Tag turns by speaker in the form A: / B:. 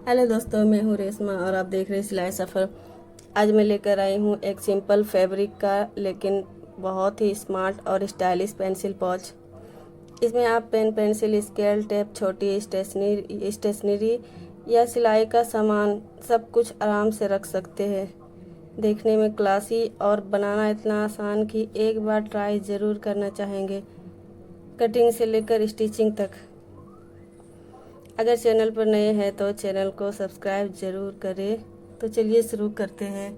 A: हेलो दोस्तों, मैं हूँ रेशमा और आप देख रहे हैं सिलाई सफ़र। आज मैं लेकर आई हूँ एक सिंपल फैब्रिक का लेकिन बहुत ही स्मार्ट और स्टाइलिश पेंसिल पॉच। इसमें आप पेन, पेंसिल, स्केल, टेप, छोटी स्टेशनरी या सिलाई का सामान सब कुछ आराम से रख सकते हैं। देखने में क्लासी और बनाना इतना आसान कि एक बार ट्राई ज़रूर करना चाहेंगे, कटिंग से लेकर स्टिचिंग तक। अगर चैनल पर नए हैं तो चैनल को सब्सक्राइब ज़रूर करें। तो चलिए शुरू करते हैं।